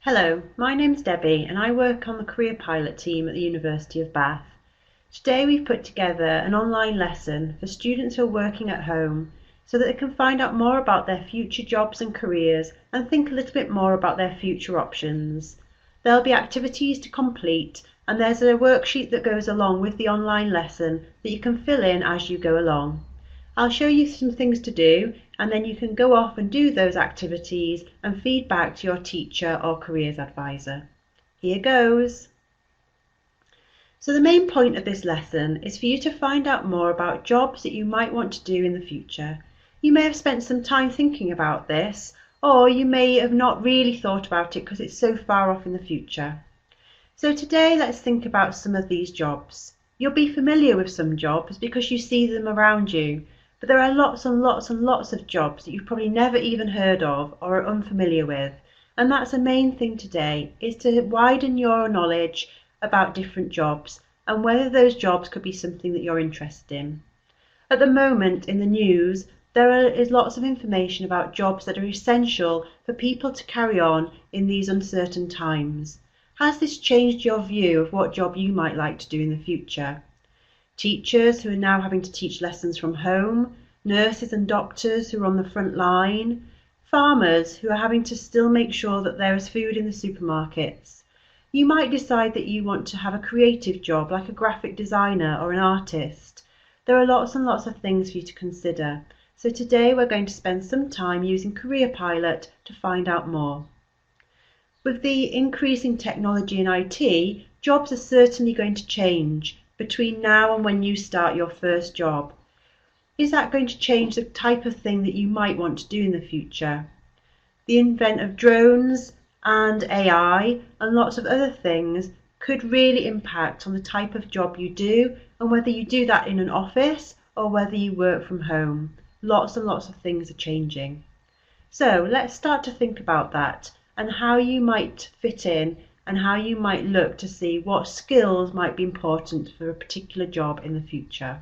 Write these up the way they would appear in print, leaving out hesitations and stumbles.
Hello, my name's Debbie and I work on the Careerpilot team at the University of Bath. Today we've put together an online lesson for students who are working at home so that they can find out more about their future jobs and careers and think a little bit more about their future options. There'll be activities to complete and there's a worksheet that goes along with the online lesson that you can fill in as you go along. I'll show you some things to do and then you can go off and do those activities and feed back to your teacher or careers advisor. Here goes. So the main point of this lesson is for you to find out more about jobs that you might want to do in the future. You may have spent some time thinking about this, or you may have not really thought about it because it's so far off in the future. So today let's think about some of these jobs. You'll be familiar with some jobs because you see them around you. But there are lots and lots and lots of jobs that you've probably never even heard of or are unfamiliar with. And that's the main thing today, is to widen your knowledge about different jobs and whether those jobs could be something that you're interested in. At the moment in the news, there is lots of information about jobs that are essential for people to carry on in these uncertain times. Has this changed your view of what job you might like to do in the future? Teachers who are now having to teach lessons from home, nurses and doctors who are on the front line, farmers who are having to still make sure that there is food in the supermarkets. You might decide that you want to have a creative job like a graphic designer or an artist. There are lots and lots of things for you to consider. So today we're going to spend some time using Careerpilot to find out more. With the increasing technology in IT, jobs are certainly going to change between now and when you start your first job. Is that going to change the type of thing that you might want to do in the future? The advent of drones and AI and lots of other things could really impact on the type of job you do and whether you do that in an office or whether you work from home. Lots and lots of things are changing. So let's start to think about that and how you might fit in and how you might look to see what skills might be important for a particular job in the future.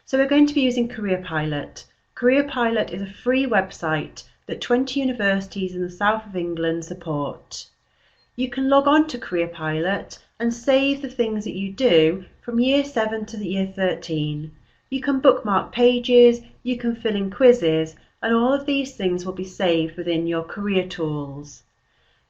So we're going to be using Careerpilot. Careerpilot is a free website that 20 universities in the south of England support. You can log on to Careerpilot and save the things that you do from year 7 to the year 13. You can bookmark pages, you can fill in quizzes, and all of these things will be saved within your career tools.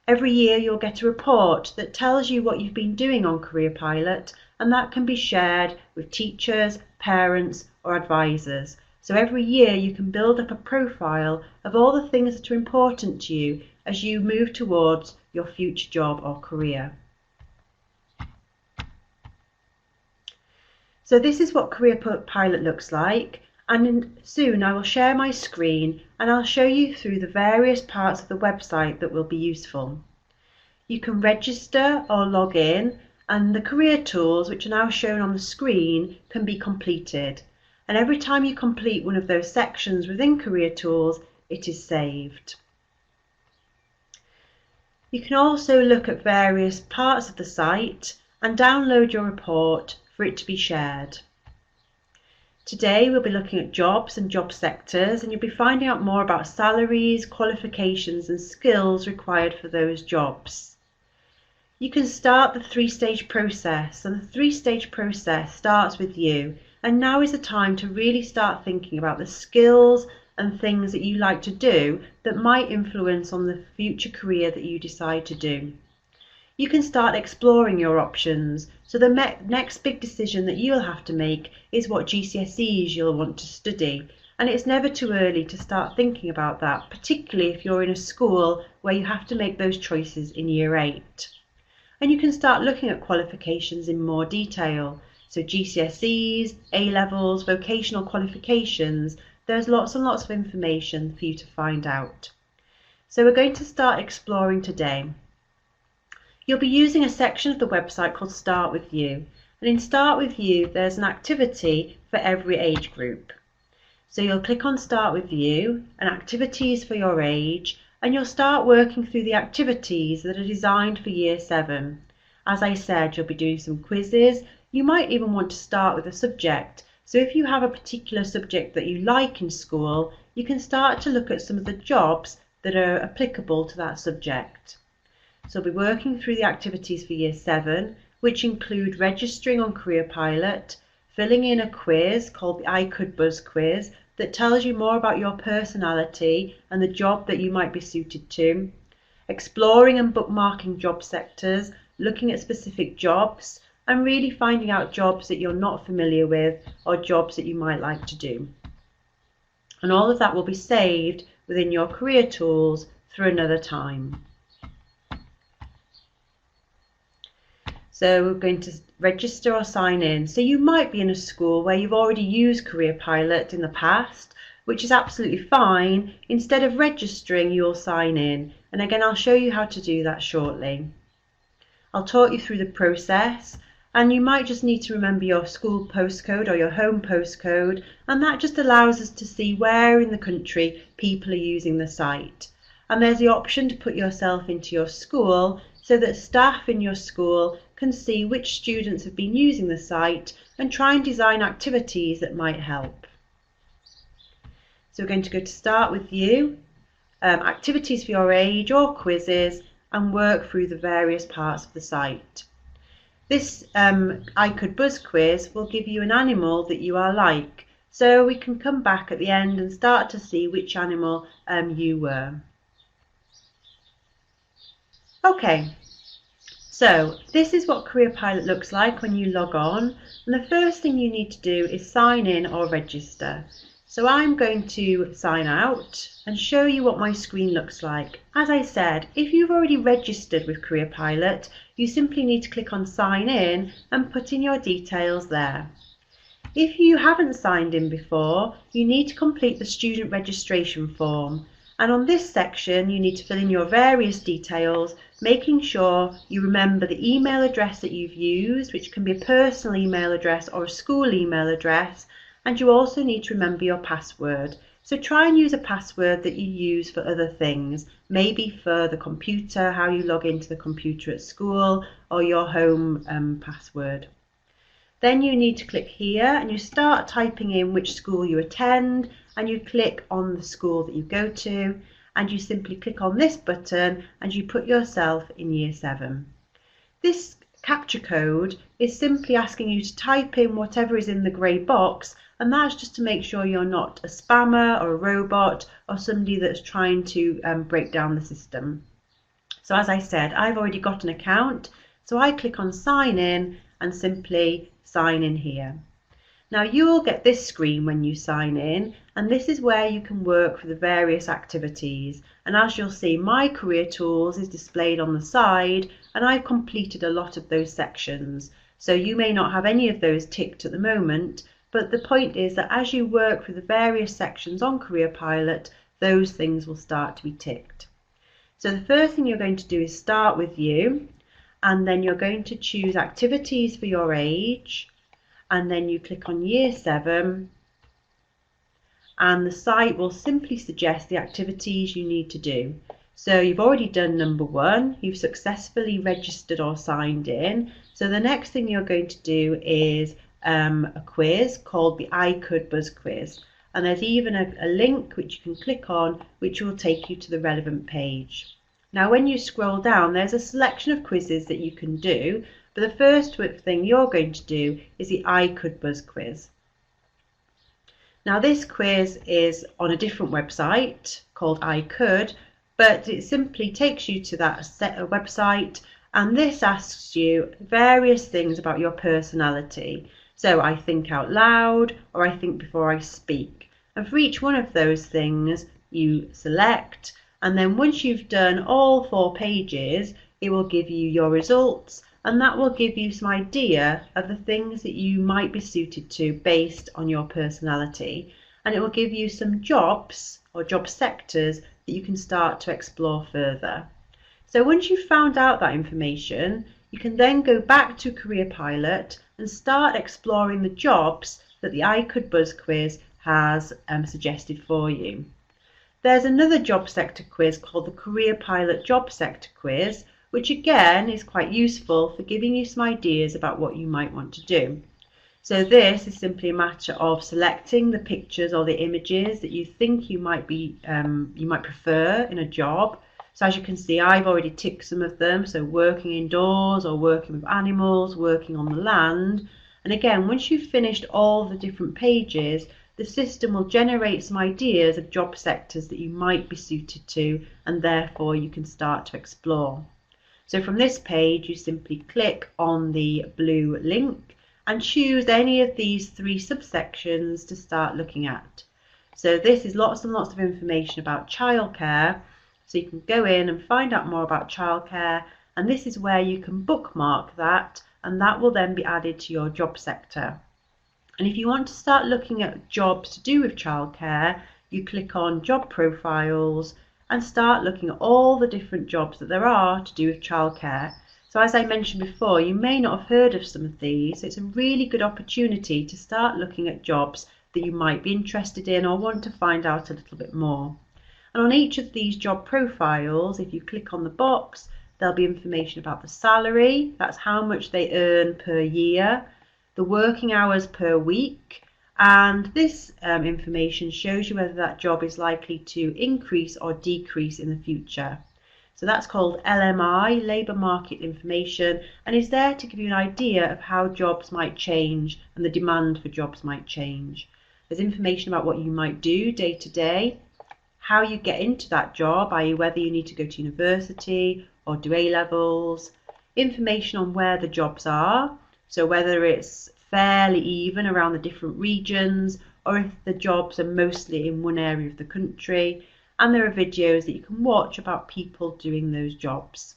Every year you'll get a report that tells you what you've been doing on Careerpilot, and that can be shared with teachers, parents or advisors. So every year you can build up a profile of all the things that are important to you as you move towards your future job or career. So this is what Careerpilot looks like. And soon I will share my screen and I'll show you through the various parts of the website that will be useful. You can register or log in and the career tools, which are now shown on the screen, can be completed. And every time you complete one of those sections within career tools, it is saved. You can also look at various parts of the site and download your report for it to be shared. Today we'll be looking at jobs and job sectors, and you'll be finding out more about salaries, qualifications and skills required for those jobs. You can start the three-stage process, and the three-stage process starts with you, and now is the time to really start thinking about the skills and things that you like to do that might influence on the future career that you decide to do. You can start exploring your options. So the next big decision that you'll have to make is what GCSEs you'll want to study. And it's never too early to start thinking about that, particularly if you're in a school where you have to make those choices in year 8. And you can start looking at qualifications in more detail. So GCSEs, A-levels, vocational qualifications, there's lots and lots of information for you to find out. So we're going to start exploring today. You'll be using a section of the website called Start With You. And in Start With You, there's an activity for every age group. So you'll click on Start With You and activities for your age, and you'll start working through the activities that are designed for year 7. As I said, you'll be doing some quizzes. You might even want to start with a subject. So if you have a particular subject that you like in school, you can start to look at some of the jobs that are applicable to that subject. So we'll be working through the activities for Year 7, which include registering on Careerpilot, filling in a quiz called the I Could Buzz quiz that tells you more about your personality and the job that you might be suited to, exploring and bookmarking job sectors, looking at specific jobs, and really finding out jobs that you're not familiar with or jobs that you might like to do. And all of that will be saved within your career tools through another time. So we're going to register or sign in. So you might be in a school where you've already used Careerpilot in the past, which is absolutely fine. Instead of registering, you'll sign in. And again, I'll show you how to do that shortly. I'll talk you through the process, and you might just need to remember your school postcode or your home postcode, and that just allows us to see where in the country people are using the site. And there's the option to put yourself into your school so that staff in your school can see which students have been using the site and try and design activities that might help. So we're going to go to Start with You, activities for your age or quizzes, and work through the various parts of the site. This I Could Buzz quiz will give you an animal that you are like, so we can come back at the end and start to see which animal you were. Okay, so this is what Careerpilot looks like when you log on, and the first thing you need to do is sign in or register. So I'm going to sign out and show you what my screen looks like. As I said, if you've already registered with Careerpilot, you simply need to click on Sign In and put in your details there. If you haven't signed in before, you need to complete the student registration form. And on this section, you need to fill in your various details, making sure you remember the email address that you've used, which can be a personal email address or a school email address, and you also need to remember your password. So try and use a password that you use for other things, maybe for the computer, how you log into the computer at school, or your home password. Then you need to click here and you start typing in which school you attend, and you click on the school that you go to, and you simply click on this button and you put yourself in Year 7. This capture code is simply asking you to type in whatever is in the grey box, and that's just to make sure you're not a spammer or a robot or somebody that's trying to break down the system. So as I said, I've already got an account, so I click on Sign In and simply sign in here. Now you'll get this screen when you sign in, and this is where you can work for the various activities. And as you'll see, my career tools is displayed on the side, and I've completed a lot of those sections. So you may not have any of those ticked at the moment, but the point is that as you work through the various sections on Careerpilot, those things will start to be ticked. So the first thing you're going to do is Start with You, and then you're going to choose activities for your age, and then you click on Year 7, and the site will simply suggest the activities you need to do. So you've already done number 1, you've successfully registered or signed in. So the next thing you're going to do is a quiz called the I Could Buzz quiz. And there's even a link which you can click on, which will take you to the relevant page. Now when you scroll down, there's a selection of quizzes that you can do, but the first thing you're going to do is the I Could Buzz quiz. Now this quiz is on a different website called I Could, but it simply takes you to that website, and this asks you various things about your personality. So I think out loud, or I think before I speak. And for each one of those things, you select, and then once you've done all 4 pages, it will give you your results, and that will give you some idea of the things that you might be suited to based on your personality. And it will give you some jobs or job sectors that you can start to explore further. So once you've found out that information, you can then go back to Careerpilot and start exploring the jobs that the I Could Buzz quiz has suggested for you. There's another job sector quiz called the Careerpilot Job Sector Quiz, which again is quite useful for giving you some ideas about what you might want to do. So this is simply a matter of selecting the pictures or the images that you think you might prefer in a job. So as you can see, I've already ticked some of them. So working indoors or working with animals, working on the land. And again, once you've finished all the different pages, the system will generate some ideas of job sectors that you might be suited to, and therefore you can start to explore. So from this page, you simply click on the blue link and choose any of these 3 subsections to start looking at. So this is lots and lots of information about childcare. So you can go in and find out more about childcare, and this is where you can bookmark that, and that will then be added to your job sector. And if you want to start looking at jobs to do with childcare, you click on job profiles and start looking at all the different jobs that there are to do with childcare. So as I mentioned before, you may not have heard of some of these, so it's a really good opportunity to start looking at jobs that you might be interested in or want to find out a little bit more. And on each of these job profiles, if you click on the box, there'll be information about the salary, that's how much they earn per year, the working hours per week, and this information shows you whether that job is likely to increase or decrease in the future. So that's called LMI, Labour Market Information, and is there to give you an idea of how jobs might change and the demand for jobs might change. There's information about what you might do day to day, how you get into that job, i.e. whether you need to go to university or do A-levels, information on where the jobs are, so whether it's fairly even around the different regions or if the jobs are mostly in one area of the country, and there are videos that you can watch about people doing those jobs.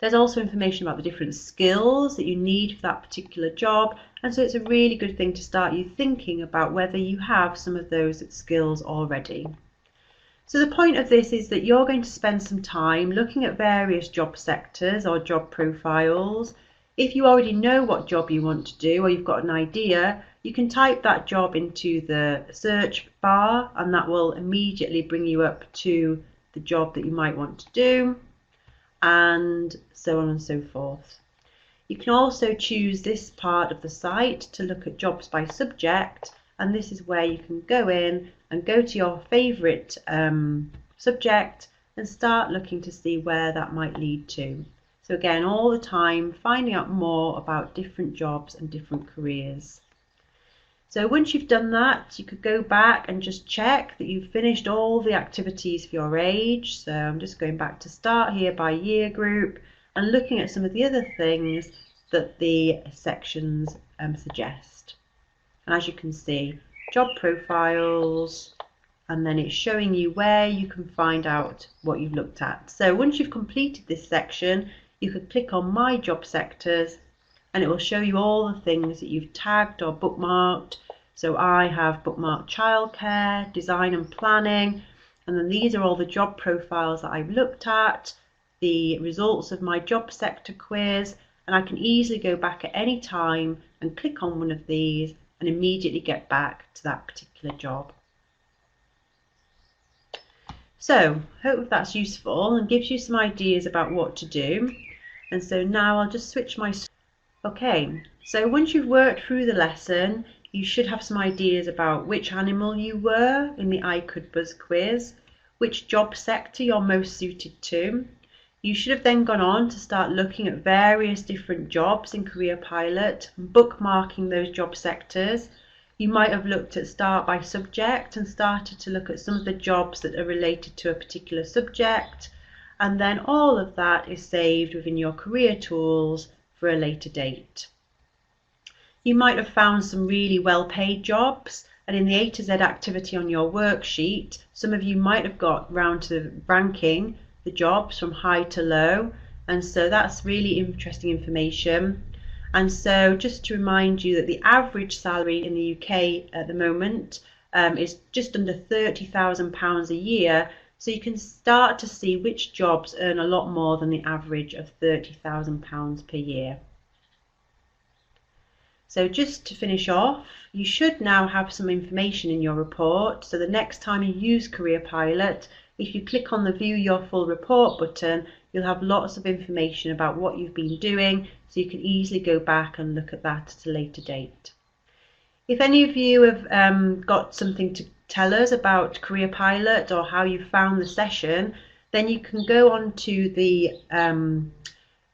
There's also information about the different skills that you need for that particular job, and so it's a really good thing to start you thinking about whether you have some of those skills already. So the point of this is that you're going to spend some time looking at various job sectors or job profiles. If you already know what job you want to do or you've got an idea, you can type that job into the search bar and that will immediately bring you up to the job that you might want to do, and so on and so forth. You can also choose this part of the site to look at jobs by subject, and this is where you can go in and go to your favourite subject and start looking to see where that might lead to. So again, all the time finding out more about different jobs and different careers. So once you've done that, you could go back and just check that you've finished all the activities for your age. So I'm just going back to start here by year group and looking at some of the other things that the sections suggest. And as you can see, job profiles, and then it's showing you where you can find out what you've looked at. So once you've completed this section, you could click on My Job Sectors and it will show you all the things that you've tagged or bookmarked. So I have bookmarked childcare, design and planning, and then these are all the job profiles that I've looked at, the results of my job sector quiz, and I can easily go back at any time and click on one of these and immediately get back to that particular job. So, hope that's useful and gives you some ideas about what to do. And so now I'll just switch my... Okay, so once you've worked through the lesson, you should have some ideas about which animal you were in the I Could Buzz quiz, which job sector you're most suited to. You should have then gone on to start looking at various different jobs in Careerpilot and bookmarking those job sectors. You might have looked at start by subject and started to look at some of the jobs that are related to a particular subject, and then all of that is saved within your career tools for a later date. You might have found some really well-paid jobs, and in the A to Z activity on your worksheet, some of you might have got round to ranking the jobs from high to low, and so that's really interesting information. And so just to remind you that the average salary in the UK at the moment is just under £30,000 a year, so you can start to see which jobs earn a lot more than the average of £30,000 per year. So just to finish off, you should now have some information in your report, so the next time you use Careerpilot, if you click on the View Your Full Report button, You'll have lots of information about what you've been doing, so you can easily go back and look at that at a later date. If any of you have got something to tell us about Careerpilot or how you found the session, then you can go on to the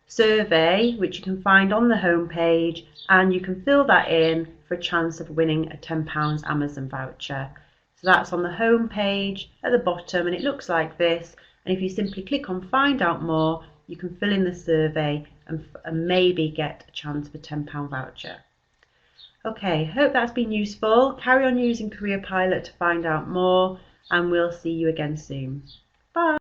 survey, which you can find on the home page, and you can fill that in for a chance of winning a £10 Amazon voucher. So that's on the home page at the bottom, and it looks like this. And if you simply click on find out more, you can fill in the survey and maybe get a chance of a £10 voucher. Okay, hope that's been useful. Carry on using Careerpilot to find out more, and we'll see you again soon. Bye.